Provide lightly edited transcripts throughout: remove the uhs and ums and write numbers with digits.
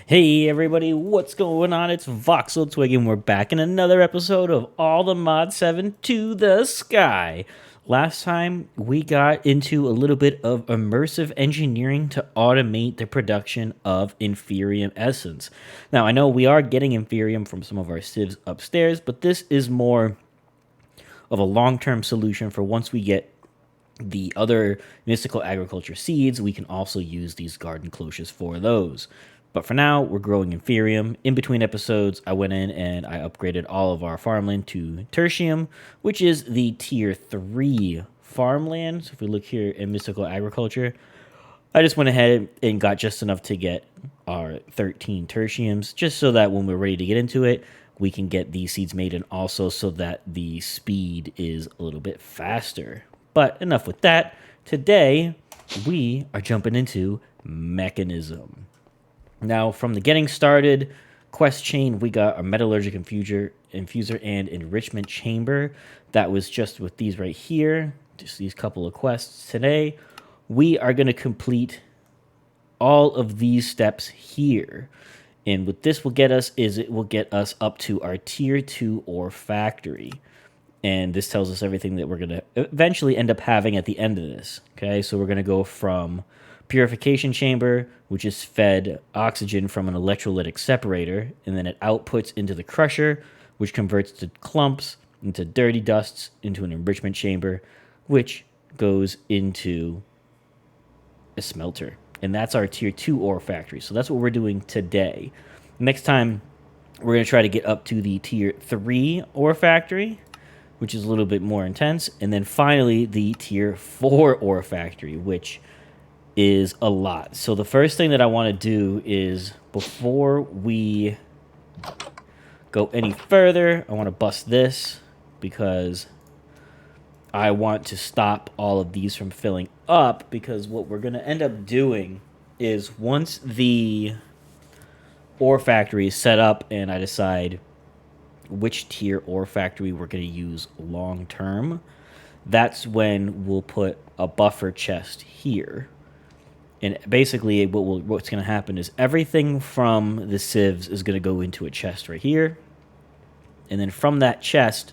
Hey everybody, what's going on? It's Voxel Twig and we're back in another episode of All the Mod 7 to the Sky. Last time we got into a little bit of immersive engineering to automate the production of Inferium Essence. Now I know we are getting Inferium from some of our civs upstairs, but this is more of a long-term solution for once we get the other mystical agriculture seeds, we can also use these garden cloches for those. But for now, we're growing Inferium. In between episodes, I went in and I upgraded all of our farmland to Tertium, which is the tier 3 farmland. So if we look here in mystical agriculture, I just went ahead and got just enough to get our 13 tertiums, just so that when we're ready to get into it, we can get these seeds made, and also so that the speed is a little bit faster. But enough with that. Today, we are jumping into Mekanism. Now, from the getting started quest chain, we got a metallurgic infuser and enrichment chamber. That was just with these right here, just these couple of quests. Today, we are going to complete all of these steps here. And what this will get us is it will get us up to our tier 2 ore factory. And this tells us everything that we're going to eventually end up having at the end of this. Okay, so we're going to go from purification chamber, which is fed oxygen from an electrolytic separator, and then it outputs into the crusher, which converts to clumps, into dirty dusts, into an enrichment chamber, which goes into a smelter. And that's our tier 2 ore factory. So that's what we're doing today. Next time, we're going to try to get up to the tier 3 ore factory, which is a little bit more intense. And then finally, the tier 4 ore factory, which is a lot. So the first thing that I want to do is, before we go any further, I want to bust this because I want to stop all of these from filling up, because what we're going to end up doing is, once the ore factory is set up and I decide which tier ore factory we're going to use long term, that's when we'll put a buffer chest here. And basically what's going to happen is everything from the civs is going to go into a chest right here. And then from that chest,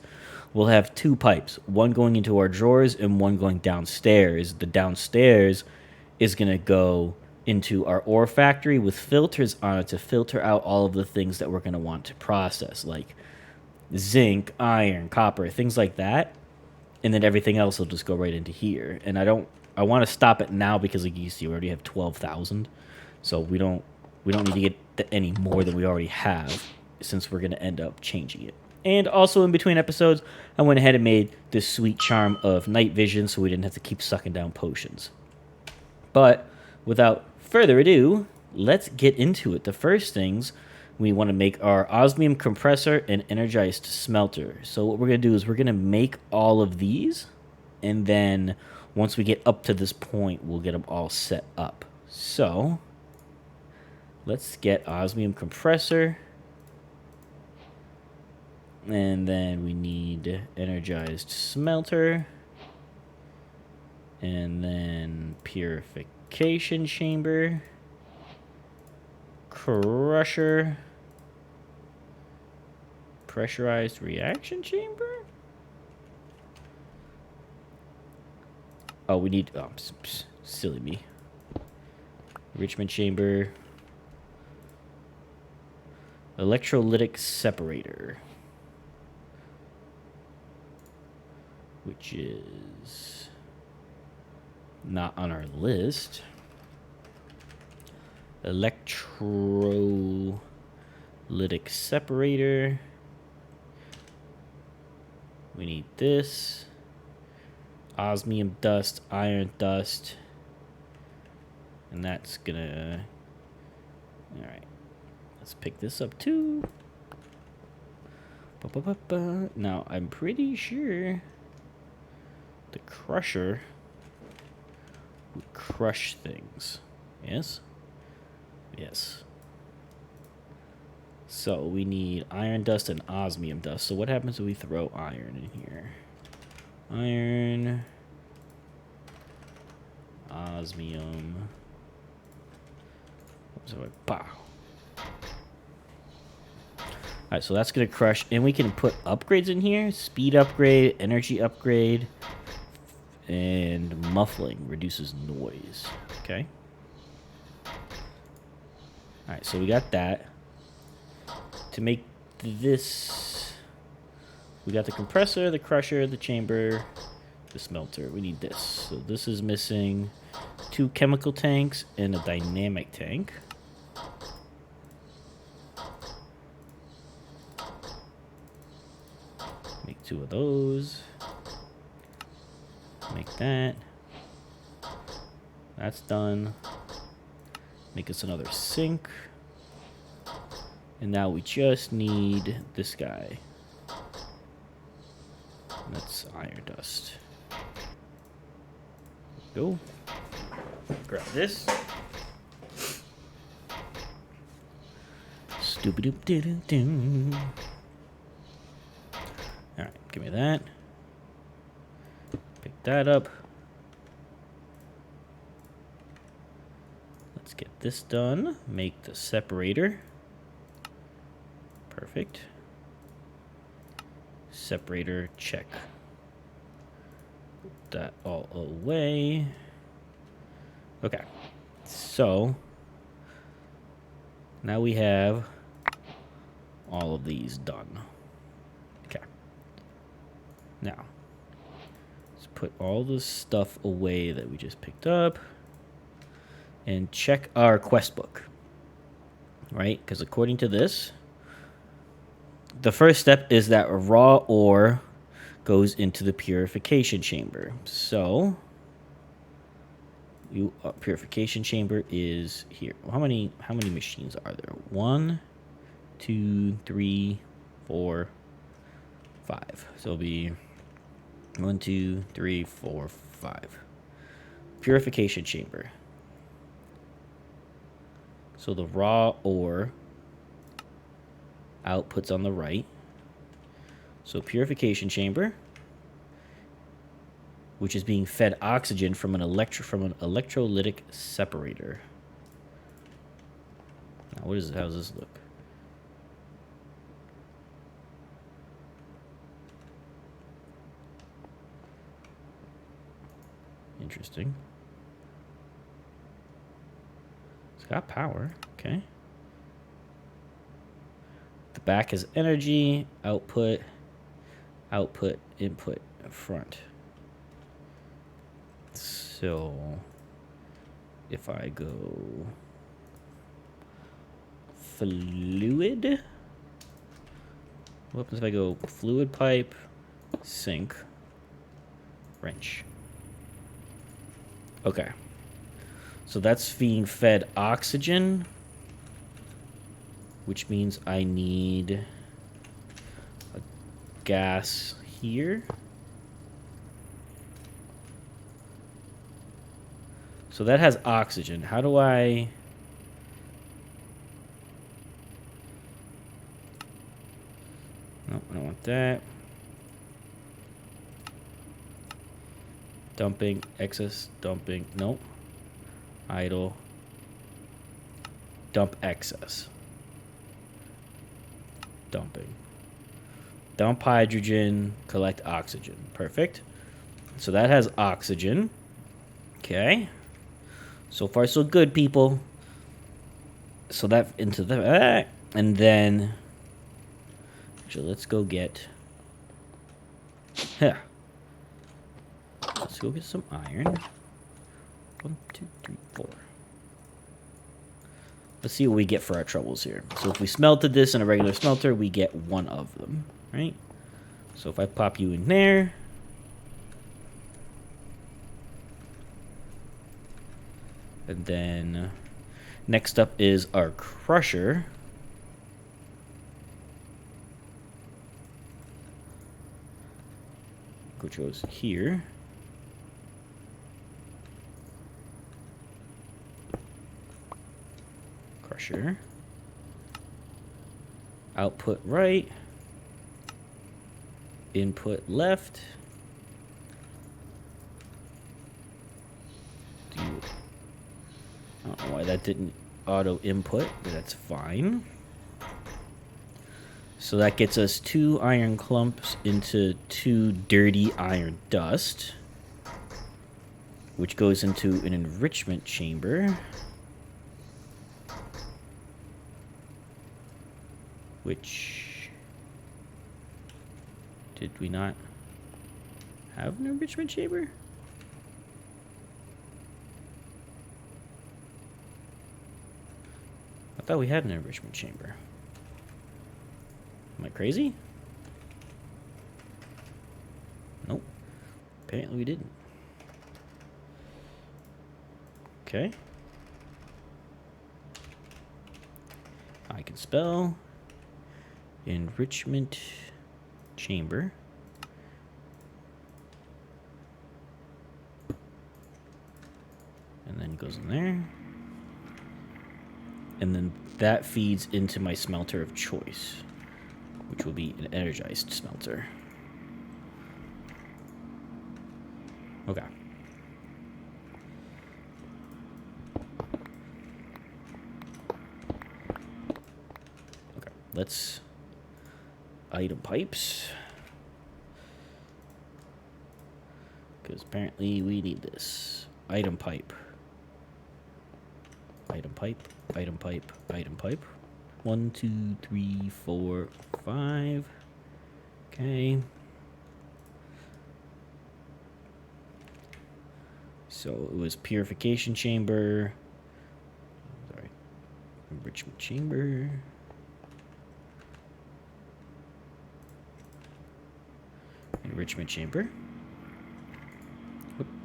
we'll have 2 pipes, one going into our drawers and one going downstairs. The downstairs is going to go into our ore factory with filters on it to filter out all of the things that we're going to want to process, like zinc, iron, copper, things like that. And then everything else will just go right into here. And I want to stop it now because, like you see, we already have 12,000. So we don't need to get any more than we already have, since we're going to end up changing it. And also in between episodes, I went ahead and made this sweet charm of night vision so we didn't have to keep sucking down potions. But without further ado, let's get into it. The first things we want to make are osmium compressor and energized smelter. So what we're going to do is we're going to make all of these, and then once we get up to this point, we'll get them all set up. So let's get osmium compressor. And then we need energized smelter. And then purification chamber. Crusher. Pressurized reaction chamber. Oh, we need... Oh, silly me. Enrichment chamber. Electrolytic separator, which is not on our list. Electrolytic separator. We need this. Osmium dust, iron dust. And that's gonna... Alright. Let's pick this up too. Now, I'm pretty sure the crusher would crush things. Yes? Yes. So we need iron dust and osmium dust. So what happens if we throw iron in here? Iron, osmium. So pow. right, so that's going to crush. And we can put upgrades in here. Speed upgrade, energy upgrade, and muffling reduces noise. Okay. All right, so we got that. To make this, we got the compressor, the crusher, the chamber, the smelter. We need this. So this is missing 2 chemical tanks and a dynamic tank. Make 2 of those. Make that. That's done. Make us another sink. And now we just need this guy. That's iron dust. Go. Grab this. Stupid-doop-doo-doo-doo. Alright, give me that. Pick that up. Let's get this done. Make the separator. Perfect. Separator, check. Put that all away. Okay. So, now we have all of these done. Okay. Now, let's put all this stuff away that we just picked up. And check our quest book. Right? Because according to this, the first step is that raw ore goes into the purification chamber. So, purification chamber is here. How many machines are there? 1, 2, 3, 4, 5. So it'll be 1, 2, 3, 4, 5. Purification chamber. So the raw ore outputs on the right. So purification chamber, which is being fed oxygen from an electrolytic separator. Now, how does this look? Interesting. It's got power. Okay. The back is energy, output, input, front. So if I go fluid, what happens if I go fluid pipe, sink, wrench? Okay. So that's being fed oxygen, which means I need a gas here. So that has oxygen. How do I... No, I don't want that. Dumping, excess, dumping, nope. Idle. Dump excess. Dumping. Dump hydrogen, collect oxygen. Perfect. So that has oxygen. Okay. So far, so good, people. So that into the... and then... Actually, let's go get... Yeah. Let's go get some iron. 1, 2, 3, 4. Let's see what we get for our troubles here. So if we smelted this in a regular smelter, we get 1 of them, right? So if I pop you in there... And then next up is our crusher. Which goes here. Crusher. Output right. Input left. I don't know why that didn't auto input, but that's fine. So that gets us 2 iron clumps into 2 dirty iron dust, which goes into an enrichment chamber, which, did we not have an enrichment chamber? I thought we had an enrichment chamber. Am I crazy? Nope. Apparently we didn't. Okay. I can spell enrichment chamber. And then goes in there. And then that feeds into my smelter of choice, which will be an energized smelter. Okay. Okay, let's item pipes, because apparently we need this. Item pipe. Item pipe, item pipe, item pipe. 1, 2, 3, 4, 5. Okay. So it was purification chamber. Sorry. Enrichment chamber. Enrichment chamber.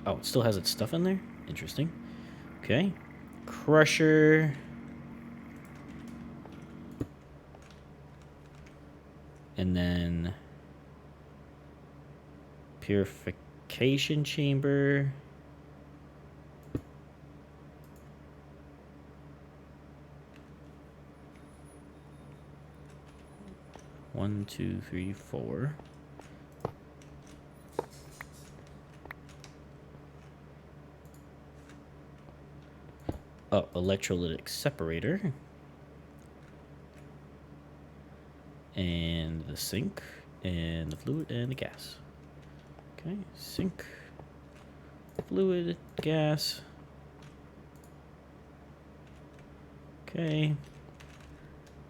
Oh, it still has its stuff in there? Interesting. Okay. Crusher. And then purification chamber. One, two, three, four. Oh, electrolytic separator. And the sink, and the fluid, and the gas. Okay, sink, fluid, gas. Okay.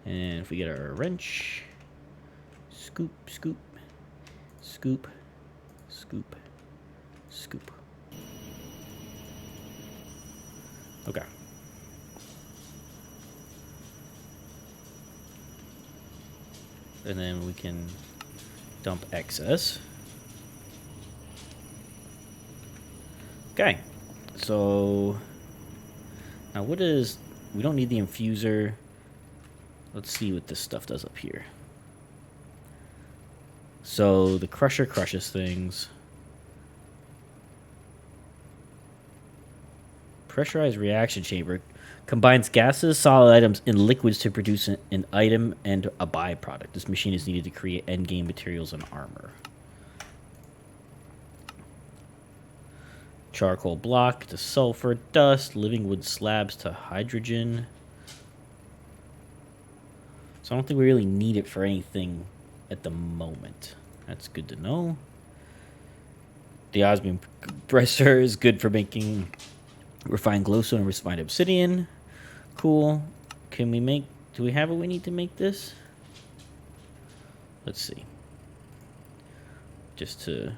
And if we get our wrench, scoop, scoop, scoop, scoop, scoop. Okay. And then we can dump excess. Okay. So now what is, we don't need the infuser. Let's see what this stuff does up here. So the crusher crushes things. Pressurized reaction chamber combines gases, solid items, and liquids to produce an item and a byproduct. This machine is needed to create endgame materials and armor. Charcoal block to sulfur dust, living wood slabs to hydrogen. So I don't think we really need it for anything at the moment. That's good to know. The osmium compressor is good for making refined glowstone and refined obsidian. Cool. Can we make... Do we have what we need to make this? Let's see. Just to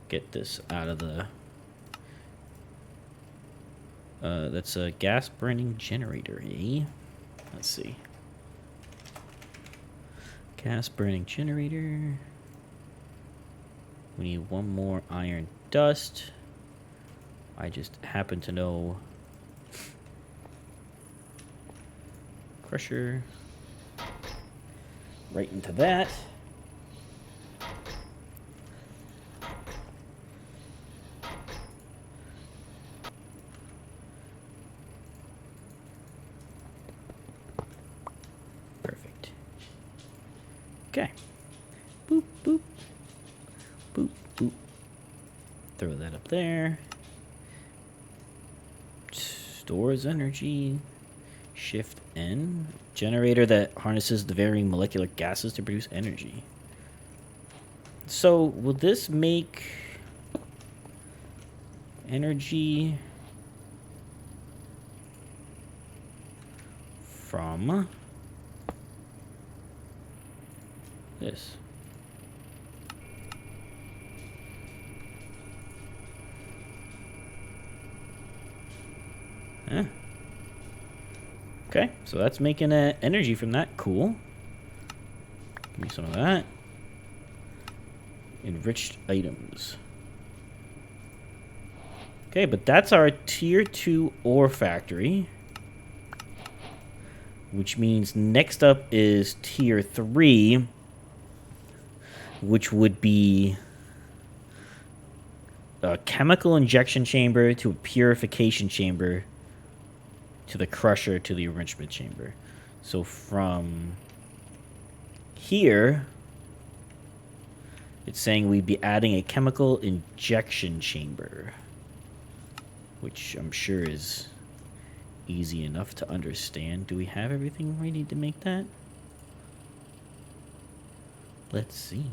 get this out of the... that's a gas burning generator, eh? Let's see. Gas burning generator. We need one more iron dust. I just happen to know crusher right into that. Perfect. Okay. Boop, boop. Boop, boop. Throw that up there. Stores energy. Shift N. Generator that harnesses the varying molecular gases to produce energy. So, will this make energy from this? Huh. Okay, so that's making energy from that. Cool. Give me some of that. Enriched items. Okay, but that's our tier 2 ore factory. Which means next up is tier 3. Which would be a chemical injection chamber to a purification chamber to the crusher to the enrichment chamber. So from here, it's saying we'd be adding a chemical injection chamber, which I'm sure is easy enough to understand. Do we have everything we need to make that? Let's see.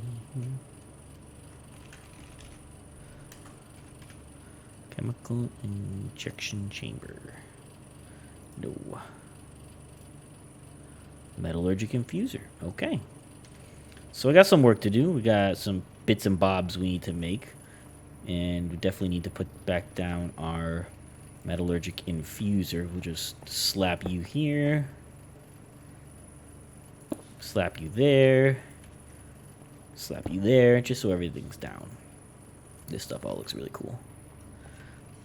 Chemical injection chamber. No. Metallurgic infuser. Okay. So I got some work to do. We got some bits and bobs we need to make. And we definitely need to put back down our metallurgic infuser. We'll just slap you here. Slap you there. Slap you there. Just so everything's down. This stuff all looks really cool.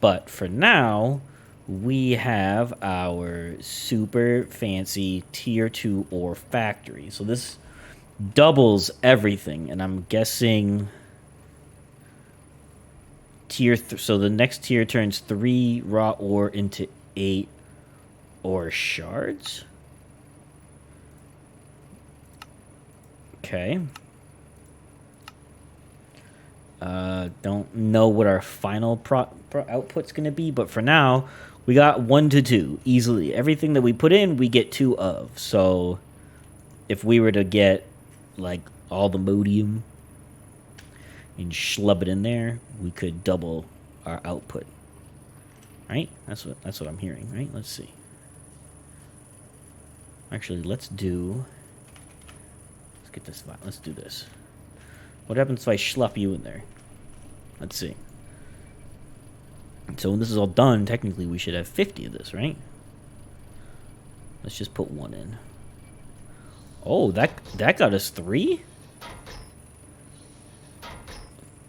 But for now, we have our super fancy tier 2 ore factory. So this doubles everything, and I'm guessing so the next tier turns 3 raw ore into 8 ore shards. Okay. Don't know what our final output's going to be, but for now, we got 1 to 2 easily. Everything that we put in, we get 2 of. So if we were to get like all the modium and schlub it in there, we could double our output. Right? That's what I'm hearing, right? Let's see. Actually, let's do this. What happens if I schlup you in there? Let's see. So when this is all done, technically we should have 50 of this, right? Let's just put 1 in. Oh, that got us 3?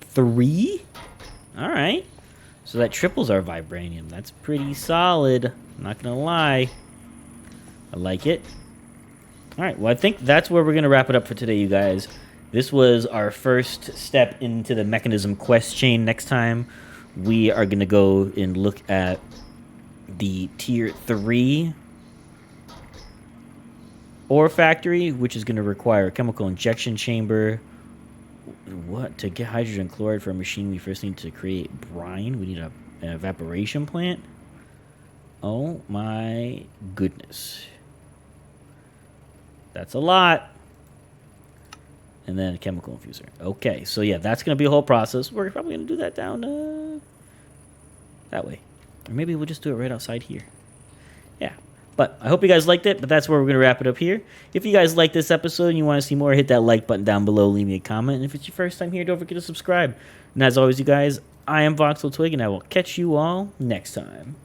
3? Alright. So that triples our vibranium. That's pretty solid. I'm not gonna lie. I like it. Alright, well I think that's where we're gonna wrap it up for today, you guys. This was our first step into the Mekanism quest chain. Next time, we are going to go and look at the tier 3 ore factory, which is going to require a chemical injection chamber. What? To get hydrogen chloride for a machine, we first need to create brine. We need an evaporation plant. Oh my goodness. That's a lot. And then a chemical infuser. Okay, so yeah, that's going to be a whole process. We're probably going to do that down that way. Or maybe we'll just do it right outside here. Yeah. But I hope you guys liked it, but that's where we're going to wrap it up here. If you guys like this episode and you want to see more, hit that like button down below, leave me a comment. And if it's your first time here, don't forget to subscribe. And as always, you guys, I am Voxel Twig, and I will catch you all next time.